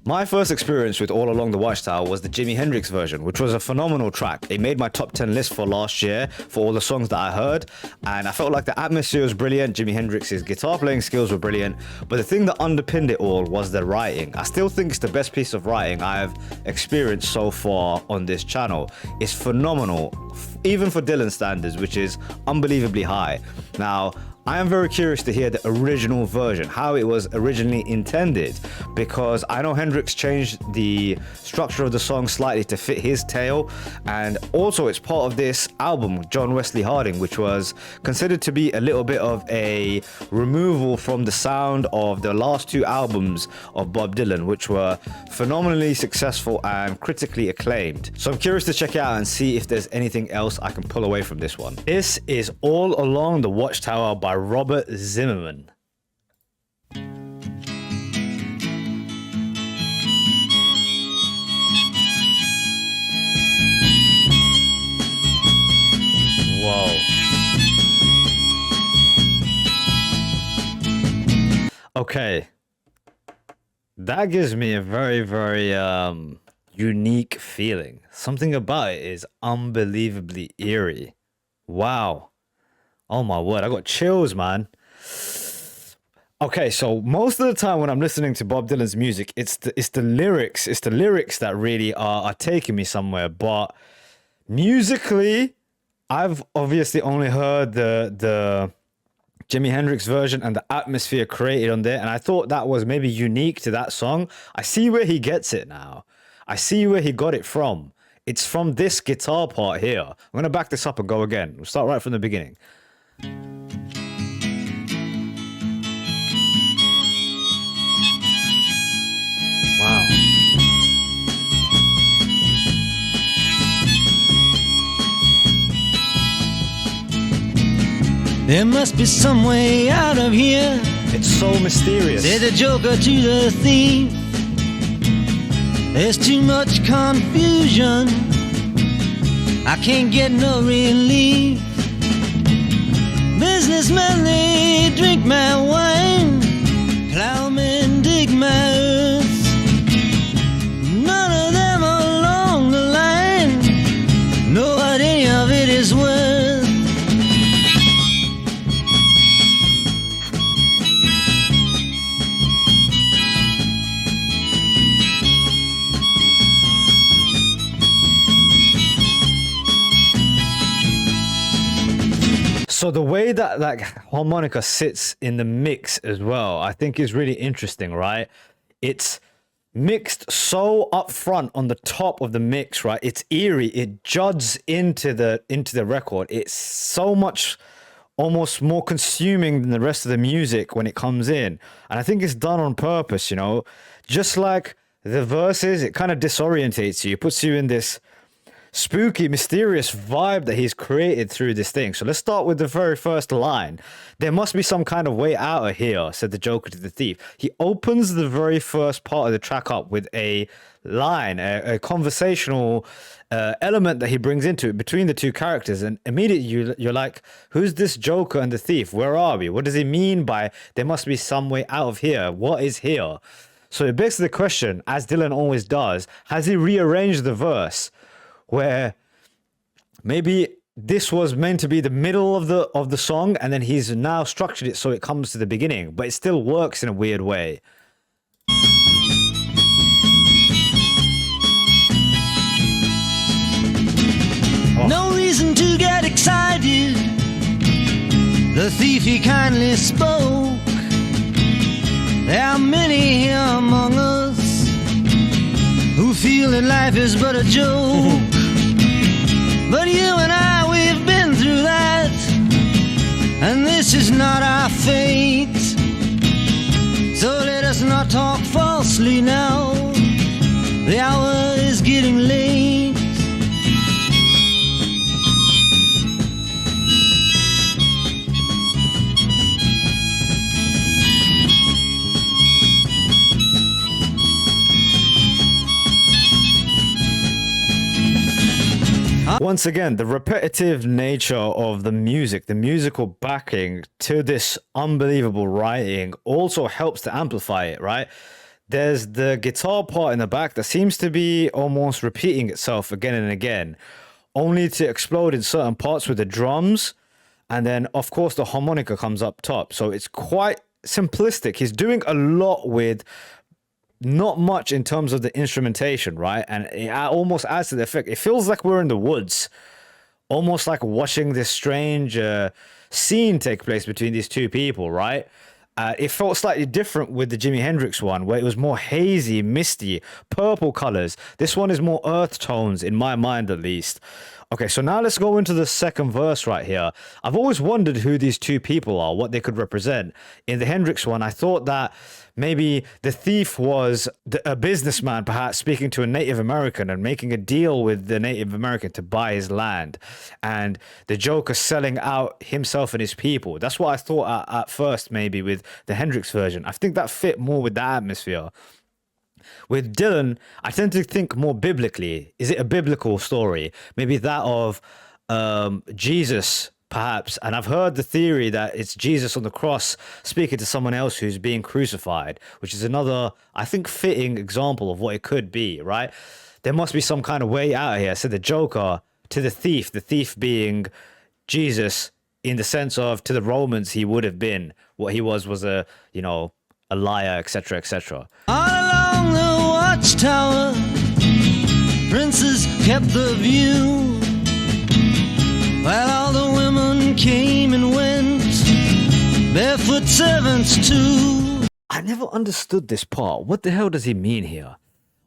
My first experience with All Along the Watchtower was the Jimi Hendrix version, which was a phenomenal track. It made my top 10 list for last year for all the songs that I heard, and I felt like the atmosphere was brilliant. Jimi Hendrix's guitar playing skills were brilliant, but the thing that underpinned it all was the writing. I still think it's the best piece of writing I've experienced so far on this channel. It's phenomenal, even for Dylan standards, which is unbelievably high. Now, I am very curious to hear the original version, how it was originally intended, because I know Hendrix changed the structure of the song slightly to fit his tale, and also it's part of this album, John Wesley Harding, which was considered to be a little bit of a removal from the sound of the last two albums of Bob Dylan, which were phenomenally successful and critically acclaimed. So I'm curious to check it out and see if there's anything else I can pull away from this one. This is All Along the Watchtower by Robert Zimmerman. Whoa. Okay. That gives me a very unique feeling. Something about it is unbelievably eerie. Wow. Oh my word, I got chills, man. Okay, so most of the time when I'm listening to Bob Dylan's music, it's the lyrics that really are taking me somewhere. But musically, I've obviously only heard the Jimi Hendrix version and the atmosphere created on there, and I thought that was maybe unique to that song. I see where he gets it now. I see where he got it from. It's from this guitar part here. I'm gonna back this up and go again. We'll start right from the beginning. Wow. There must be some way out of here. It's so mysterious. Said the joker to the thief. There's too much confusion. I can't get no relief. Businessmen, they drink my wine. Plowmen dig my earth. None of them along the line know what any of it is worth. So the way that like harmonica sits in the mix as well, I think is really interesting, right? It's mixed so up front on the top of the mix, right? It's eerie. It juts into the record. It's so much almost more consuming than the rest of the music when it comes in. And I think it's done on purpose, you know, just like the verses, it kind of disorientates you. It puts you in this spooky, mysterious vibe that he's created through this thing. So let's start with the very first line. There must be some kind of way out of here, said the Joker to the thief. He opens the very first part of the track up with a line, a conversational element that he brings into it between the two characters. And immediately you're like, who's this Joker and the thief? Where are we? What does he mean by there must be some way out of here? What is here? So it begs the question, as Dylan always does, has he rearranged the verse where maybe this was meant to be the middle of the song, and then he's now structured it so it comes to the beginning, but it still works in a weird way. Oh. No reason to get excited. The thief, he kindly spoke. There are many here among us who feel that life is but a joke. But you and I, we've been through that, and this is not our fate. So let us not talk falsely now. The hour is getting late. Once again, the repetitive nature of the music, the musical backing to this unbelievable writing also helps to amplify it, right? there's the guitar part in the back that seems to be almost repeating itself again and again, only to explode in certain parts with the drums. And then, of course, the harmonica comes up top. So it's quite simplistic. He's doing a lot with not much in terms of the instrumentation, right? And it almost adds to the effect. It feels like we're in the woods, almost like watching this strange scene take place between these two people, right? It felt slightly different with the Jimi Hendrix one, where it was more hazy, misty, purple colors. This one is more earth tones, in my mind at least. Okay, so now let's go into the second verse right here. I've always wondered who these two people are, what they could represent. In the Hendrix one, I thought that maybe the thief was a businessman, perhaps speaking to a Native American and making a deal with the Native American to buy his land. And the Joker selling out himself and his people. That's what I thought at first, maybe with the Hendrix version. I think that fit more with the atmosphere. With Dylan, I tend to think more biblically. Is it a biblical story? Maybe that of Jesus, perhaps. And I've heard the theory that it's Jesus on the cross speaking to someone else who's being crucified, which is another, I think, fitting example of what it could be, right? There must be some kind of way out here. So the Joker to the thief being Jesus in the sense of to the Romans, he would have been. What he was a, you know, a liar, etc., etc. All along the Watchtower, princes kept the view, while all the women came and went, barefoot servants too. I never understood this part. What the hell does he mean here?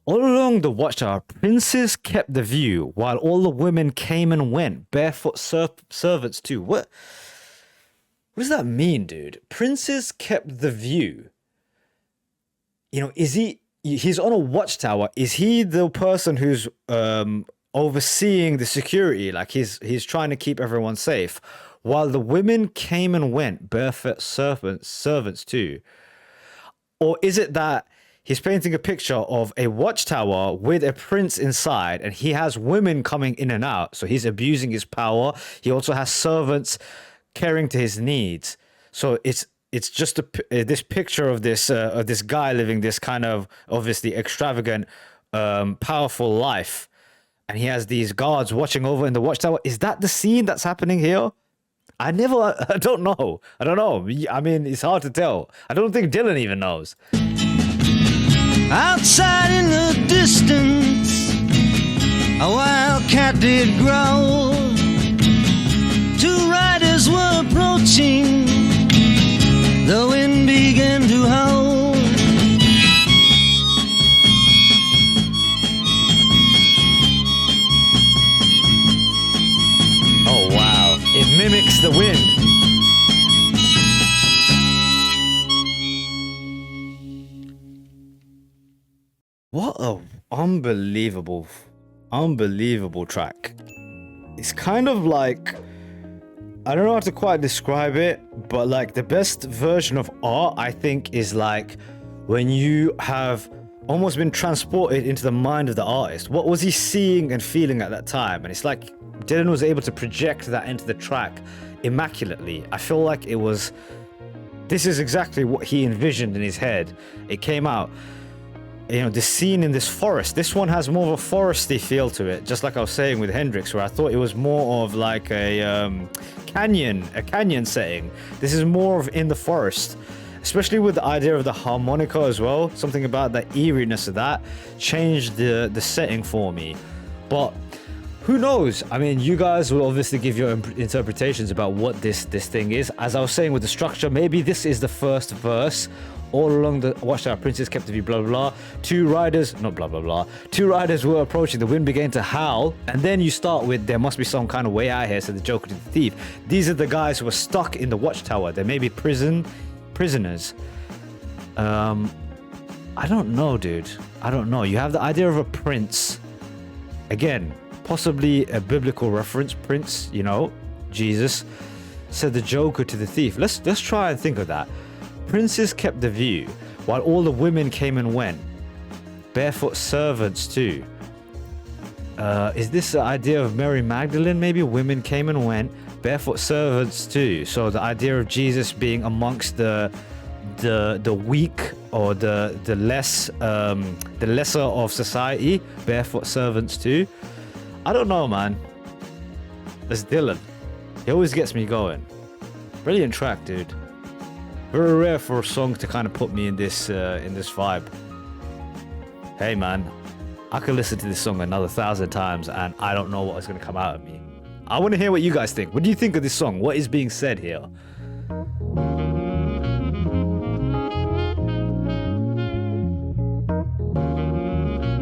All along the Watchtower, princes kept the view, while all the women came and went, barefoot servants too. What does that mean, dude? Princes kept the view. You know, he's on a watchtower. Is he the person who's overseeing the security? Like he's trying to keep everyone safe, while the women came and went, barefoot servants too? Or is it that he's painting a picture of a watchtower with a prince inside, and he has women coming in and out, so he's abusing his power? He also has servants caring to his needs. So it's just this picture of this guy living this kind of obviously extravagant, powerful life, and he has these guards watching over in the watchtower. Is that the scene that's happening here? I don't know. I mean, it's hard to tell. I don't think Dylan even knows. Outside in the distance, a wildcat did growl. Two riders were approaching. The wind began to howl. Oh wow, it mimics the wind. What a unbelievable track. It's kind of like, I don't know how to quite describe it, but like the best version of art, I think, is like when you have almost been transported into the mind of the artist. What was he seeing and feeling at that time? And it's like Dylan was able to project that into the track immaculately. I feel like this is exactly what he envisioned in his head. It came out. You know, the scene in this forest, this one has more of a foresty feel to it, just like I was saying with Hendrix, where I thought it was more of like a canyon setting. This is more of in the forest, especially with the idea of the harmonica as well. Something about the eeriness of that changed the setting for me. But who knows? I mean, you guys will obviously give your interpretations about what this thing is. As I was saying with the structure, maybe this is the first verse. All along the Watchtower, princes kept the view, blah, blah, blah. Two riders were approaching. The wind began to howl. And then you start with, there must be some kind of way out here, so the Joker to the thief. These are the guys who were stuck in the Watchtower. They may be prisoners. I don't know, dude. I don't know. You have the idea of a prince. Again, possibly a biblical reference. Prince, you know, Jesus said the Joker to the thief. Let's try and think of that. Princes kept the view, while all the women came and went. Barefoot servants too. Is this the idea of Mary Magdalene? Maybe women came and went. Barefoot servants too. So the idea of Jesus being amongst the the weak or the lesser of society, barefoot servants too. I don't know, man. There's Dylan. He always gets me going. Brilliant track, dude. Very rare for a song to kind of put me in this vibe. Hey, man, I could listen to this song another 1,000 times and I don't know what is going to come out of me. I want to hear what you guys think. What do you think of this song? What is being said here?